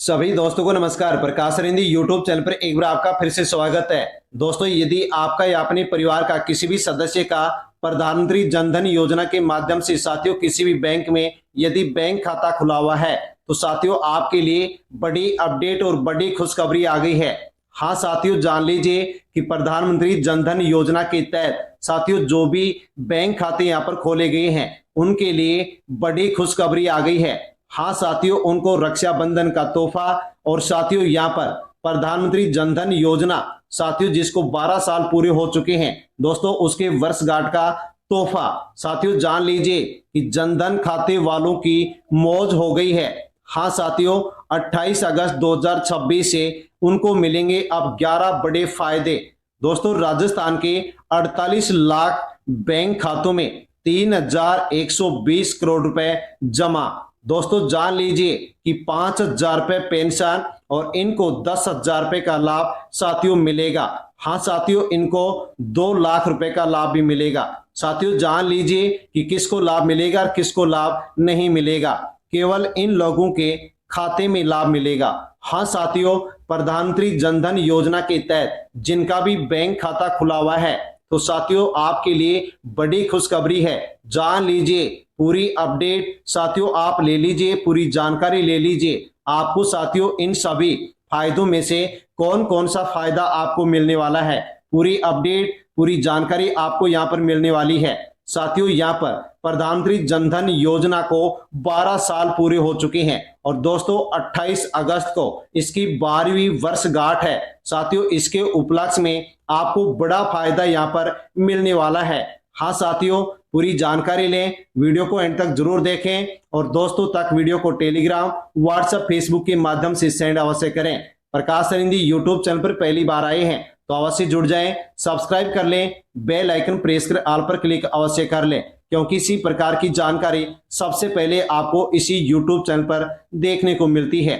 सभी दोस्तों को नमस्कार। प्रकाश हिंदी यूट्यूब चैनल पर एक बार आपका फिर से स्वागत है। दोस्तों, यदि आपका या अपने परिवार का किसी भी सदस्य का प्रधानमंत्री जनधन योजना के माध्यम से साथियों किसी भी बैंक में यदि बैंक खाता खुला हुआ है तो साथियों आपके लिए बड़ी अपडेट और बड़ी खुशखबरी आ गई है। हाँ साथियों, जान लीजिए कि प्रधानमंत्री जनधन योजना के तहत साथियों जो भी बैंक खाते यहाँ पर खोले गए हैं उनके लिए बड़ी खुशखबरी आ गई है। हाँ साथियों, उनको रक्षाबंधन का तोहफा और साथियों यहाँ पर प्रधानमंत्री जनधन योजना साथियों जिसको 12 साल पूरे हो चुके हैं दोस्तों उसके वर्षगांठ का तोहफा। साथियों जान लीजिए कि जनधन खाते वालों की मौज हो गई है। हाँ साथियों, 28 अगस्त 2026 से उनको मिलेंगे अब 11 बड़े फायदे। दोस्तों, राजस्थान के 48 लाख बैंक खातों में 3,120 करोड़ रुपए जमा। दोस्तों जान लीजिए कि 5,000 रुपए पेंशन और इनको 10,000 रुपए का लाभ साथियों मिलेगा। हाँ साथियों, इनको 2 लाख रुपए का लाभ भी मिलेगा। साथियों जान लीजिए कि किसको लाभ मिलेगा और किसको लाभ नहीं मिलेगा। केवल इन लोगों के खाते में लाभ मिलेगा। हाँ साथियों, प्रधानमंत्री जनधन योजना के तहत जिनका भी बैंक खाता खुला हुआ है तो साथियों आपके लिए बड़ी खुशखबरी है। जान लीजिए पूरी अपडेट साथियों, आप ले लीजिए, पूरी जानकारी ले लीजिए। आपको साथियों इन सभी फायदों में से कौन कौन सा फायदा आपको मिलने वाला है, पूरी अपडेट पूरी जानकारी आपको यहाँ पर मिलने वाली है। साथियों यहाँ पर प्रधानमंत्री जनधन योजना को 12 साल पूरे हो चुके हैं और दोस्तों 28 अगस्त को इसकी 12वीं वर्षगांठ है। साथियों इसके उपलक्ष्य में आपको बड़ा फायदा यहाँ पर मिलने वाला है। हाँ साथियों, पूरी जानकारी लें, वीडियो को एंड तक जरूर देखें और दोस्तों तक वीडियो को टेलीग्राम, व्हाट्सएप, फेसबुक के माध्यम से सेंड अवश्य करें। प्रकाश हिंदी यूट्यूब चैनल पर पहली बार आए हैं तो अवश्य जुड़ जाएं, सब्सक्राइब कर लें, बेल आइकन प्रेस कर ऑल पर क्लिक अवश्य कर लें क्योंकि इसी प्रकार की जानकारी सबसे पहले आपको इसी यूट्यूब चैनल पर देखने को मिलती है।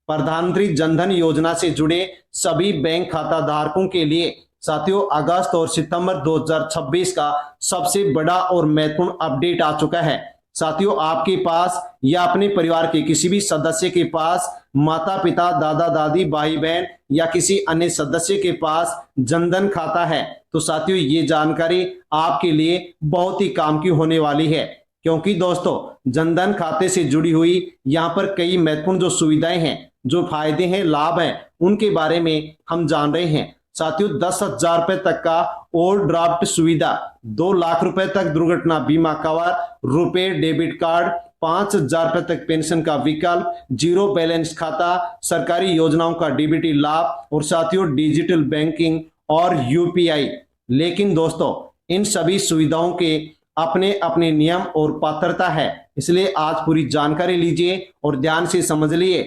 प्रधानमंत्री जनधन योजना से जुड़े सभी बैंक खाता धारकों के लिए साथियों अगस्त और सितंबर 2026 का सबसे बड़ा और महत्वपूर्ण अपडेट आ चुका है। साथियों आपके पास या अपने परिवार के किसी भी सदस्य के पास माता पिता, दादा दादी, भाई बहन या किसी अन्य सदस्य के पास जनधन खाता है तो साथियों ये जानकारी आपके लिए बहुत ही काम की होने वाली है क्योंकि दोस्तों जनधन खाते से जुड़ी हुई यहाँ पर कई महत्वपूर्ण जो सुविधाएं हैं, जो फायदे हैं, लाभ हैं, उनके बारे में हम जान रहे हैं। साथियों 10,000 रुपए तक का ओवरड्राफ्ट सुविधा, 2 लाख रुपए तक दुर्घटना बीमा कवर, रुपए डेबिट कार्ड, 5,000 रुपए तक पेंशन का विकल्प, जीरो बैलेंस खाता, सरकारी योजनाओं का डीबीटी लाभ और साथियों डिजिटल बैंकिंग और यूपीआई। लेकिन दोस्तों इन सभी सुविधाओं के अपने अपने नियम और पात्रता है, इसलिए आज पूरी जानकारी लीजिए और ध्यान से समझ लिए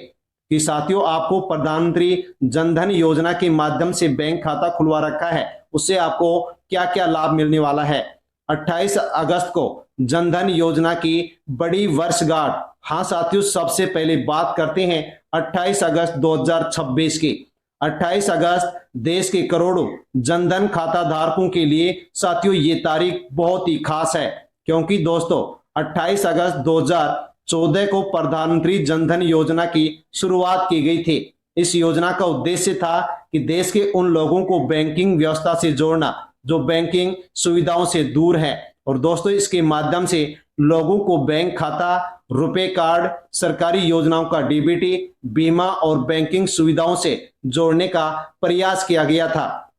कि साथियों आपको प्रधानमंत्री जनधन योजना के माध्यम से बैंक खाता खुलवा रखा है, उससे आपको क्या क्या लाभ मिलने वाला है। 28 अगस्त को जनधन योजना की बड़ी वर्षगांठ। हाँ साथियों, सबसे पहले बात करते हैं 28 अगस्त 2026 की। 28 अगस्त देश के करोड़ों जनधन खाता धारकों के लिए साथियों ये तारीख बहुत ही खास है क्योंकि दोस्तों 28 अगस्त 2014 को प्रधानमंत्री जनधन योजना की शुरुआत की गई थी। इस योजना का उद्देश्य था कि देश के उन लोगों को बैंकिंग व्यवस्था से जोड़ना जो बैंकिंग सुविधाओं से दूर है और दोस्तों इसके माध्यम से लोगों को बैंक खाता, रुपए कार्ड, सरकारी योजनाओं का डीबीटी, बीमा और बैंकिंग सुविधाओं से जोड़ने का प्रयास किया गया था।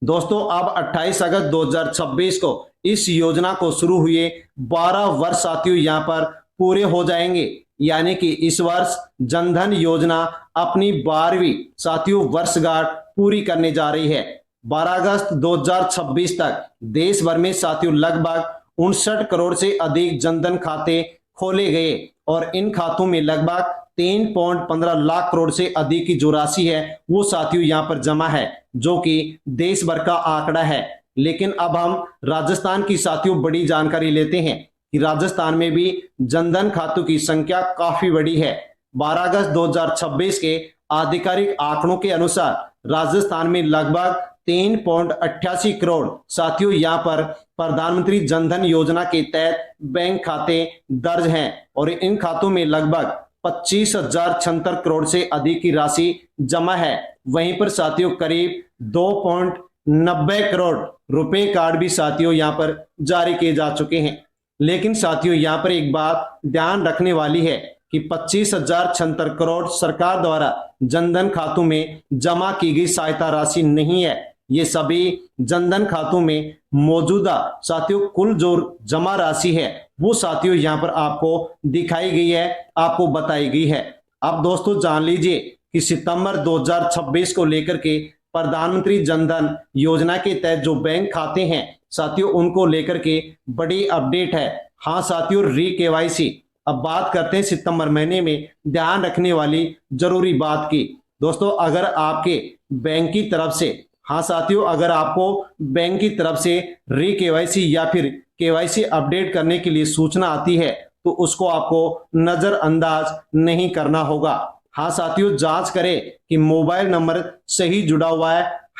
दोस्तों अब 28 अगस्त 2026 को इस योजना को शुरू हुए 12 वर्ष साथियों यहाँ पर पूरे हो जाएंगे, यानी कि इस वर्ष जनधन योजना अपनी 12वीं साथियों वर्षगांठ पूरी करने जा रही है। 12 अगस्त 2026 तक देश भर में साथियों लगभग 59 करोड़ से अधिक जनधन खाते खोले गए और इन खातों में लगभग 3.15 लाख करोड़ से अधिक की जो राशि है वो साथियों यहाँ पर जमा है, जो कि देश भर का आंकड़ा है। लेकिन अब हम राजस्थान की साथियों बड़ी जानकारी लेते हैं कि राजस्थान में भी जनधन खातों की संख्या काफी बड़ी है। 12 अगस्त 2026 के आधिकारिक आंकड़ों के अनुसार राजस्थान में लगभग 3.88 करोड़ साथियों यहाँ पर प्रधानमंत्री जनधन योजना के तहत बैंक खाते दर्ज हैं और इन खातों में लगभग 25,076 करोड़ से अधिक की राशि जमा है। वहीं पर साथियों करीब 2.90 करोड़ रुपए कार्ड भी साथियों यहां पर जारी किए जा चुके हैं। लेकिन साथियों यहां पर एक बात ध्यान रखने वाली है कि 25,076 करोड़ सरकार द्वारा जनधन खातों में जमा की गई सहायता राशि नहीं है। ये सभी जनधन खातों में मौजूदा साथियों कुल जो जमा राशि है वो साथियों यहां पर आपको दिखाई गई है, आपको बताई गई है। अब दोस्तों जान लीजिए कि सितंबर 2026 को लेकर के प्रधानमंत्री जनधन योजना के तहत जो बैंक खाते हैं साथियों उनको लेकर के बड़ी अपडेट है। हाँ साथियों, री केवाईसी। अब बात करते हैं सितंबर महीने में ध्यान रखने वाली जरूरी बात की। दोस्तों अगर आपके बैंक की तरफ से, हाँ साथियों, अगर आपको बैंक की तरफ से री केवाईसी या फिर केवाईसी अपडेट करने के लिए सूचना आती है तो उसको आपको नजरअंदाज नहीं करना होगा। हाँ साथियों, जांच करें कि मोबाइल नंबर सही जुड़ा हुआ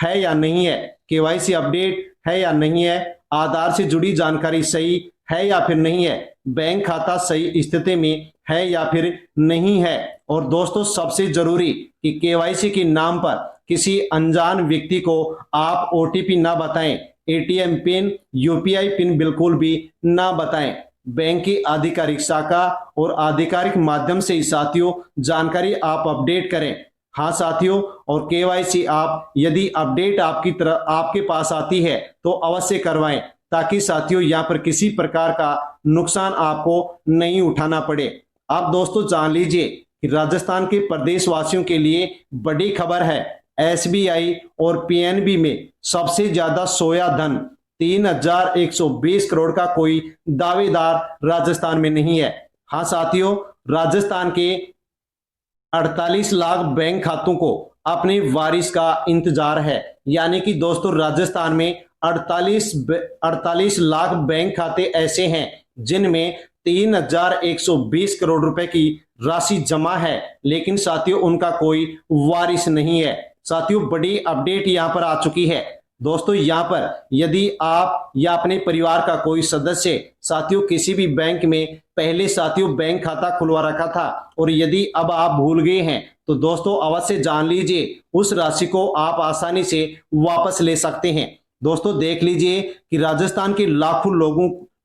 है या नहीं है, केवाईसी अपडेट है या नहीं है, आधार से जुड़ी जानकारी सही है या फिर नहीं है, बैंक खाता सही स्थिति में है या फिर नहीं है। और दोस्तों सबसे जरूरी कि केवाईसी के नाम पर किसी अनजान व्यक्ति को आप ओटीपी ना बताएं, एटीएम पिन, यूपीआई पिन बिल्कुल भी ना बताएं। बैंक की आधिकारिक शाखा और आधिकारिक माध्यम से ही साथियों जानकारी आप अपडेट करें। हाँ साथियों, और केवाईसी आप यदि अपडेट आपकी तरह आपके पास आती है तो अवश्य करवाएं ताकि साथियों यहाँ पर किसी प्रकार का नुकसान आपको नहीं उठाना पड़े। अब दोस्तों जान लीजिए कि राजस्थान के प्रदेशवासियों के लिए बड़ी खबर है। एसबीआई और पीएनबी में सबसे ज्यादा सोया धन 3,120 करोड़ का कोई दावेदार राजस्थान में नहीं है। हाँ साथियों, राजस्थान के 48 लाख बैंक खातों को अपने वारिस का इंतजार है। यानी कि दोस्तों राजस्थान में 48 लाख बैंक खाते ऐसे हैं जिनमें 3,120 करोड़ रुपए की राशि जमा है, लेकिन साथियों उनका कोई वारिस नहीं है। साथियों बड़ी अपडेट यहां पर आ चुकी है। दोस्तों यहां पर यदि आप या अपने परिवार का कोई सदस्य साथियों किसी भी बैंक में पहले साथियों बैंक खाता खुलवा रखा था और यदि अब आप भूल गए हैं तो दोस्तों अवश्य जान लीजिए उस राशि को आप आसानी से वापस ले सकते हैं। दोस्तों देख लीजिए कि राजस्थान के लाखों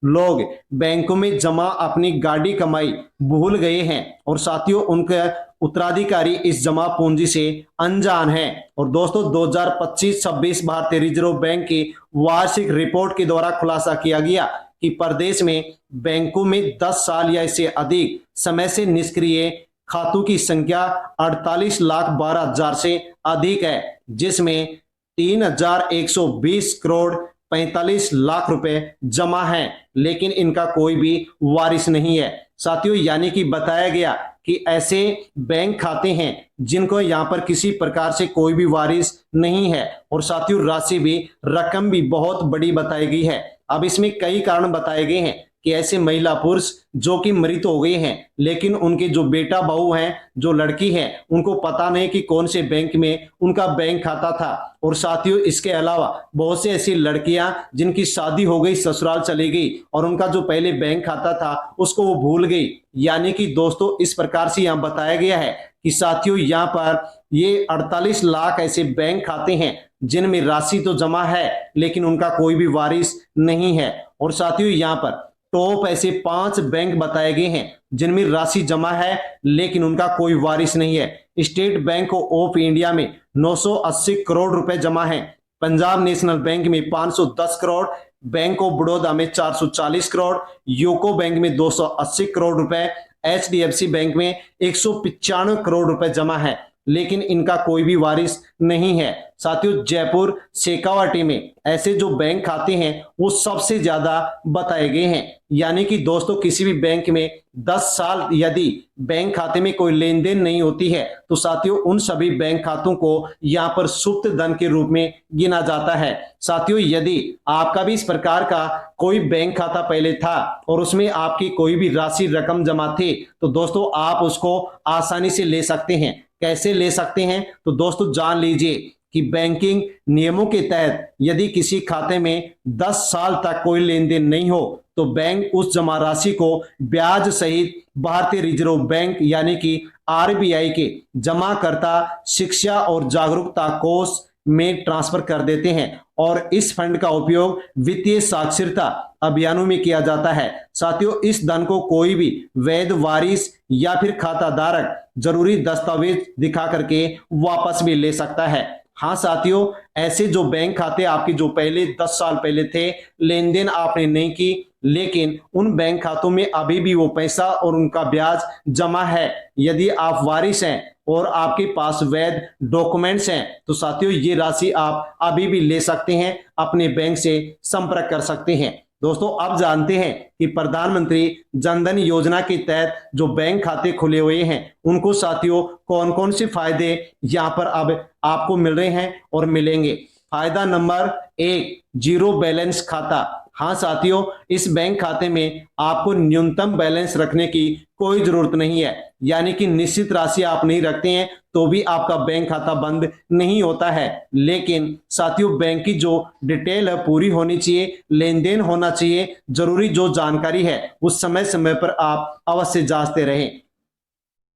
लोग बैंकों में जमा अपनी गाड़ी कमाई भूल गए हैं और साथियों उनके उत्तराधिकारी इस जमा पूंजी से अनजान हैं। और दोस्तों 2025-26 भारतीय रिजर्व बैंक की वार्षिक रिपोर्ट के द्वारा खुलासा किया गया कि प्रदेश में बैंकों में 10 साल या इससे अधिक समय से निष्क्रिय खातों की संख्या 48,12,000 से अधिक है, जिसमें 3,120 करोड़ 45 लाख रुपए जमा है, लेकिन इनका कोई भी वारिस नहीं है। साथियों यानी कि बताया गया कि ऐसे बैंक खाते हैं जिनको यहां पर किसी प्रकार से कोई भी वारिस नहीं है और साथियों राशि भी, रकम भी बहुत बड़ी बताई गई है। अब इसमें कई कारण बताए गए हैं कि ऐसे महिला पुरुष जो कि मृत हो गए हैं लेकिन उनके जो बेटा बहू हैं, जो लड़की है, उनको पता नहीं कि कौन से बैंक में उनका बैंक खाता था। और साथियों इसके अलावा बहुत से ऐसी लड़कियां जिनकी शादी हो गई, ससुराल चली गई और उनका जो पहले बैंक खाता था उसको वो भूल गई। यानी कि दोस्तों इस प्रकार से यहाँ बताया गया है कि साथियों यहाँ पर ये 48 लाख ऐसे बैंक खाते हैं जिनमें राशि तो जमा है लेकिन उनका कोई भी वारिस नहीं है। और साथियों यहाँ पर टॉप ऐसे 5 बैंक बताए गए हैं जिनमें राशि जमा है लेकिन उनका कोई वारिस नहीं है। स्टेट बैंक ऑफ इंडिया में 980 करोड़ रुपए जमा है, पंजाब नेशनल बैंक में 510 करोड़, बैंक ऑफ बड़ौदा में 440 करोड़, यूको बैंक में 280 करोड़ रुपए, एचडीएफसी बैंक में 195 करोड़ रुपए जमा है, लेकिन इनका कोई भी वारिस नहीं है। साथियों जयपुर शेखावाटी में ऐसे जो बैंक खाते हैं वो सबसे ज्यादा बताए गए हैं। यानी कि दोस्तों किसी भी बैंक में 10 साल यदि बैंक खाते में कोई लेन देन नहीं होती है तो साथियों उन सभी बैंक खातों को यहाँ पर सुप्त धन के रूप में गिना जाता है। साथियों यदि आपका भी इस प्रकार का कोई बैंक खाता पहले था और उसमें आपकी कोई भी राशि रकम जमा थी तो दोस्तों आप उसको आसानी से ले सकते हैं। कैसे ले सकते हैं तो दोस्तों जान लीजिए कि बैंकिंग नियमों के तहत यदि किसी खाते में 10 साल तक कोई लेन देन नहीं हो तो बैंक उस जमा राशि को ब्याज सहित भारतीय रिजर्व बैंक यानी कि आरबीआई के जमाकर्ता शिक्षा और जागरूकता कोष में ट्रांसफर कर देते हैं और इस फंड का उपयोग वित्तीय साक्षरता अभियानों में किया जाता है। साथियों, इस धन को कोई भी वैध वारिस या फिर खाता धारक जरूरी दस्तावेज दिखा करके वापस भी ले सकता है। हाँ साथियों, ऐसे जो बैंक खाते आपके जो पहले 10 साल पहले थे, लेन देन आपने नहीं की, लेकिन उन बैंक खातों में अभी भी वो पैसा और उनका ब्याज जमा है। यदि आप वारिस हैं और आपके पास वैध डॉक्यूमेंट्स हैं तो साथियों ये राशि आप अभी भी ले सकते हैं, अपने बैंक से संपर्क कर सकते हैं। दोस्तों, अब जानते हैं कि प्रधानमंत्री जनधन योजना के तहत जो बैंक खाते खुले हुए हैं उनको साथियों कौन कौन से फायदे यहां पर अब आपको मिल रहे हैं और मिलेंगे। फायदा नंबर 1, जीरो बैलेंस खाता। हाँ साथियों, इस बैंक खाते में आपको न्यूनतम बैलेंस रखने की कोई जरूरत नहीं है, यानी कि निश्चित राशि आप नहीं रखते हैं तो भी आपका बैंक खाता बंद नहीं होता है। लेकिन साथियों, बैंक की जो डिटेल है पूरी होनी चाहिए, लेन देन होना चाहिए, जरूरी जो जानकारी है उस समय समय पर आप अवश्य जांचते रहें।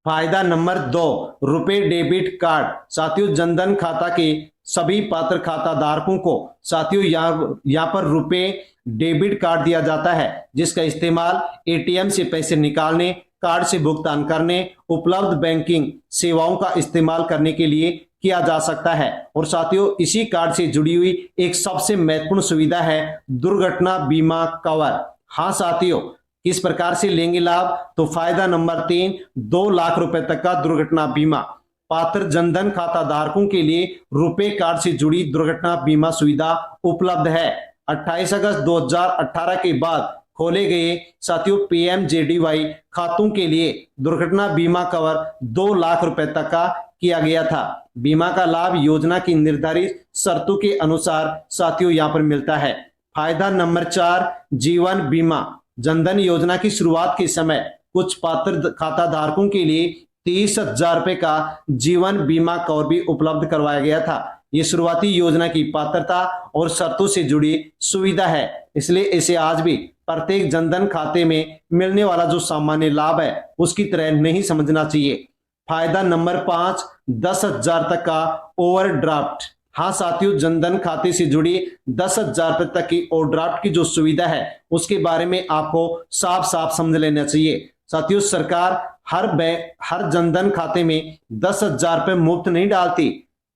फायदा नंबर 2, रुपए डेबिट कार्ड। साथियों, जनधन खाता के सभी पात्र खाता धारकों को साथियों यहाँ पर रुपए डेबिट कार्ड दिया जाता है, जिसका इस्तेमाल एटीएम से पैसे निकालने, कार्ड से भुगतान करने, उपलब्ध बैंकिंग सेवाओं का इस्तेमाल करने के लिए किया जा सकता है। और साथियों, इसी कार्ड से जुड़ी हुई एक सबसे महत्वपूर्ण सुविधा है दुर्घटना बीमा कवर। हाँ साथियों, किस प्रकार से लेंगे लाभ? तो फायदा नंबर 3, 2 लाख रुपए तक का दुर्घटना बीमा। पात्र जनधन खाता धारकों के लिए रुपए कार्ड से जुड़ी दुर्घटना बीमा सुविधा उपलब्ध है। 28 अगस्त 2018 के बाद खोले गए साथियों पीएमजेडीवाई खातों के लिए दुर्घटना बीमा कवर 2 लाख रुपए तक का किया गया था। बीमा का लाभ योजना की निर्धारित शर्तों के अनुसार साथियों यहां पर मिलता है। फायदा नंबर 4, जीवन बीमा। जनधन योजना की शुरुआत के समय कुछ पात्र खाता धारकों के लिए 30,000 रुपए का जीवन बीमा कवर भी उपलब्ध करवाया गया था। ये शुरुआती योजना की पात्रता और शर्तों से जुड़ी सुविधा है, इसलिए इसे आज भी प्रत्येक जनधन खाते में मिलने वाला जो सामान्य लाभ है उसकी तरह नहीं समझना चाहिए। फायदा नंबर 5, 10,000 तक का ओवरड्राफ्ट। हाँ साथियों, जनधन खाते से जुड़ी 10,000 रुपए तक की ओवरड्राफ्ट की जो सुविधा है उसके बारे में आपको साफ साफ समझ लेना चाहिए। साथियों, सरकार हर जनधन खाते में 10,000 रुपए मुफ्त नहीं डालती।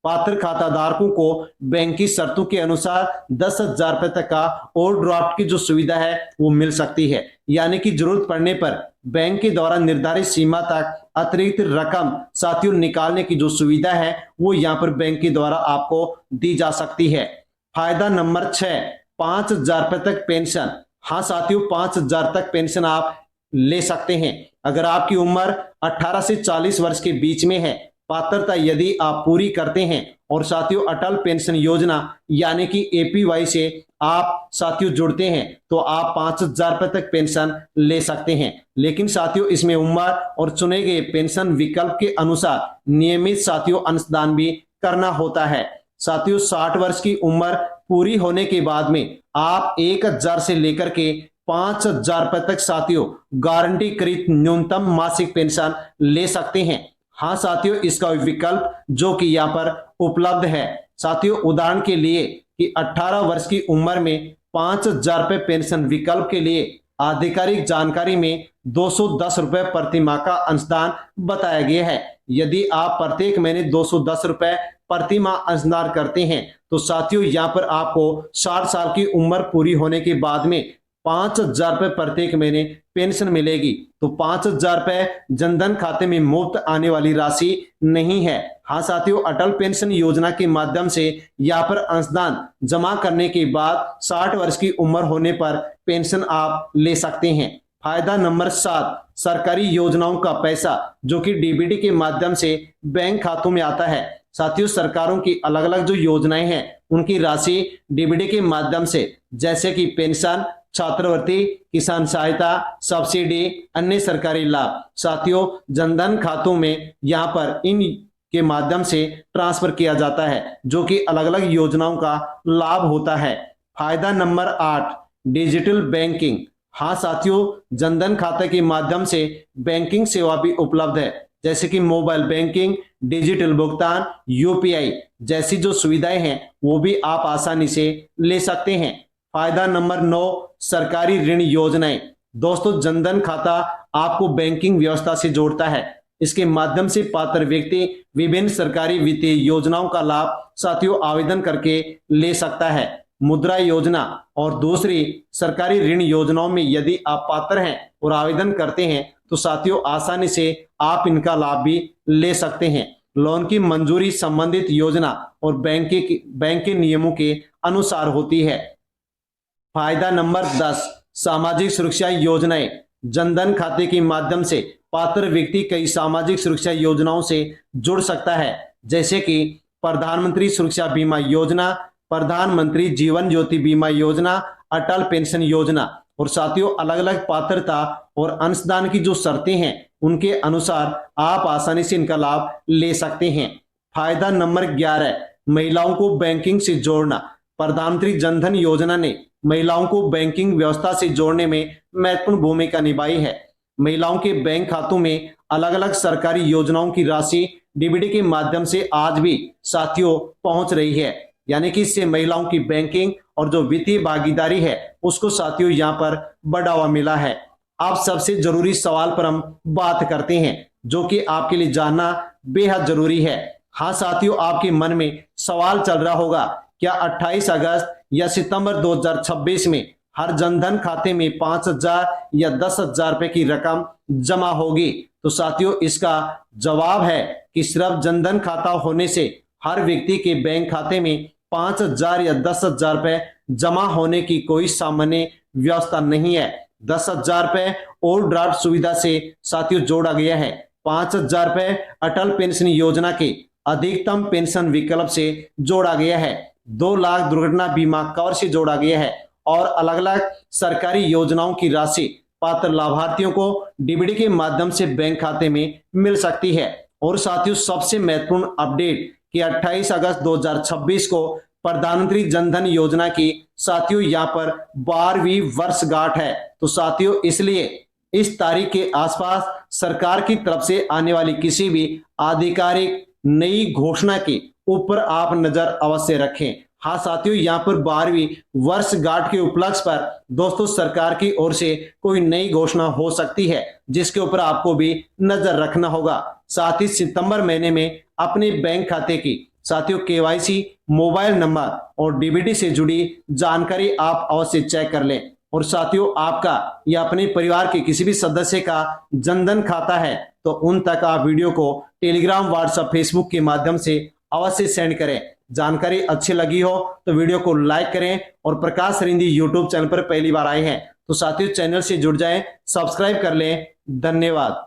पात्र खाता धारकों को बैंक की शर्तों के अनुसार 10,000 रुपए तक का ओवरड्राफ्ट की जो सुविधा है वो मिल सकती है, यानी कि जरूरत पड़ने पर बैंक के द्वारा निर्धारित सीमा तक अतिरिक्त रकम साथियों निकालने की जो सुविधा है वो यहाँ पर बैंक के द्वारा आपको दी जा सकती है। फायदा नंबर 6, 5,000 रुपए तक पेंशन। हाँ साथियों, 5,000 तक पेंशन आप ले सकते हैं अगर आपकी उम्र 18 से 40 वर्ष के बीच में है। पात्रता यदि आप पूरी करते हैं और साथियों अटल पेंशन योजना यानी कि एपीवाई से आप साथियों जुड़ते हैं तो आप 5,000 रुपए तक पेंशन ले सकते हैं। लेकिन साथियों इसमें उम्र और चुने गए पेंशन विकल्प के अनुसार नियमित साथियों अंशदान भी करना होता है। साथियों 60 वर्ष की उम्र पूरी होने के बाद में आप 1,000 से लेकर के 5,000 रुपए तक साथियों गारंटीकृत न्यूनतम मासिक पेंशन ले सकते हैं। हाँ साथियों, इसका विकल्प जो कि यहाँ पर उपलब्ध है साथियों, उदाहरण के लिए कि 18 वर्ष की उम्र में 5,000 रुपए पेंशन विकल्प के लिए आधिकारिक जानकारी में 210 रुपए प्रति माह का अंशदान बताया गया है। यदि आप प्रत्येक महीने 210 रुपए प्रति माह अंशदान करते हैं तो साथियों यहाँ पर आपको 60 साल की उम्र पूरी होने के बाद में 5,000 रुपए प्रत्येक महीने पेंशन मिलेगी। तो 5,000 रुपए जनधन खाते में मुफ्त आने वाली राशि नहीं है। हाँ साथियों, अटल पेंशन योजना के माध्यम से यहाँ पर अंशदान जमा करने के बाद 60 वर्ष की उम्र होने पर पेंशन आप ले सकते हैं। फायदा नंबर 7, सरकारी योजनाओं का पैसा जो कि डीबीटी के माध्यम से बैंक खातों में आता है। साथियों, सरकारों की अलग अलग जो योजनाएं हैं उनकी राशि डीबीटी के माध्यम से जैसे कि पेंशन, छात्रवृत्ति, किसान सहायता, सब्सिडी, अन्य सरकारी लाभ साथियों जनधन खातों में यहाँ पर इन के माध्यम से ट्रांसफर किया जाता है जो कि अलग अलग योजनाओं का लाभ होता है। फायदा नंबर 8, डिजिटल बैंकिंग। हाँ साथियों, जनधन खाते के माध्यम से बैंकिंग सेवा भी उपलब्ध है, जैसे कि मोबाइल बैंकिंग, डिजिटल भुगतान, यूपीआई जैसी जो सुविधाएं हैं वो भी आप आसानी से ले सकते हैं। फायदा नंबर 9, सरकारी ऋण योजनाएं। दोस्तों, जनधन खाता आपको बैंकिंग व्यवस्था से जोड़ता है। इसके माध्यम से पात्र व्यक्ति विभिन्न सरकारी वित्तीय योजनाओं का लाभ साथियों आवेदन करके ले सकता है। मुद्रा योजना और दूसरी सरकारी ऋण योजनाओं में यदि आप पात्र हैं और आवेदन करते हैं तो साथियों आसानी से आप इनका लाभ भी ले सकते हैं। लोन की मंजूरी संबंधित योजना और बैंक के नियमों के अनुसार होती है। फायदा नंबर 10, सामाजिक सुरक्षा योजनाएं। जनधन खाते के माध्यम से पात्र व्यक्ति कई सामाजिक सुरक्षा योजनाओं से जुड़ सकता है, जैसे कि प्रधानमंत्री सुरक्षा बीमा योजना, प्रधानमंत्री जीवन ज्योति बीमा योजना, अटल पेंशन योजना। और साथियों अलग अलग पात्रता और अंशदान की जो शर्तें हैं उनके अनुसार आप आसानी से इनका लाभ ले सकते हैं। फायदा नंबर 11, महिलाओं को बैंकिंग से जोड़ना। प्रधानमंत्री जनधन योजना ने महिलाओं को बैंकिंग व्यवस्था से जोड़ने में महत्वपूर्ण भूमिका निभाई है। महिलाओं के बैंक खातों में अलग अलग सरकारी योजनाओं की राशि डीबीटी के माध्यम से आज भी साथियों पहुंच रही है, यानी कि इससे महिलाओं की बैंकिंग और जो वित्तीय भागीदारी है उसको साथियों यहाँ पर बढ़ावा मिला है। अब सबसे जरूरी सवाल पर हम बात करते हैं जो कि आपके लिए जानना बेहद जरूरी है। हाँ साथियों, आपके मन में सवाल चल रहा होगा, क्या 28 अगस्त या सितंबर 2026 में हर जनधन खाते में 5,000 या 10,000 रुपए की रकम जमा होगी? तो साथियों इसका जवाब है कि सिर्फ जनधन खाता होने से हर व्यक्ति के बैंक खाते में 5,000 या 10,000 रुपए जमा होने की कोई सामान्य व्यवस्था नहीं है। 10,000 रुपए ओवरड्राफ्ट सुविधा से साथियों जोड़ा गया है। 5,000 रुपए अटल पेंशन योजना के अधिकतम पेंशन विकल्प से जोड़ा गया है। 2 लाख दुर्घटना बीमा कवर से जोड़ा गया है और अलग अलग सरकारी योजनाओं की राशि पात्र लाभार्थियों को डीबीटी के माध्यम से बैंक खाते में मिल सकती है। और साथियों सबसे महत्वपूर्ण अपडेट कि 28 अगस्त 2026 को प्रधानमंत्री जनधन योजना की साथियों यहाँ पर 12वीं वर्षगांठ है। तो साथियों इसलिए इस तारीख के आसपास सरकार की तरफ से आने वाली किसी भी आधिकारिक नई घोषणा के ऊपर आप नजर अवश्य रखें। हाँ साथियों, यहाँ पर 12वीं वर्षगांठ के उपलक्ष्य पर दोस्तों सरकार की ओर से कोई नई घोषणा हो सकती है जिसके ऊपर आपको भी नजर रखना होगा। साथ ही सितंबर महीने में अपने बैंक खाते की साथियों केवाईसी, मोबाइल नंबर और डीबीटी से जुड़ी जानकारी आप अवश्य चेक कर लें। और साथियों आपका या अपने परिवार के किसी भी सदस्य का जनधन खाता है तो उन तक आप वीडियो को टेलीग्राम, व्हाट्सएप, फेसबुक के माध्यम से अवश्य सेंड करें। जानकारी अच्छी लगी हो तो वीडियो को लाइक करें और प्रकाश सरिंदी यूट्यूब चैनल पर पहली बार आए हैं तो साथियों चैनल से जुड़ जाएं, सब्सक्राइब कर लें। धन्यवाद।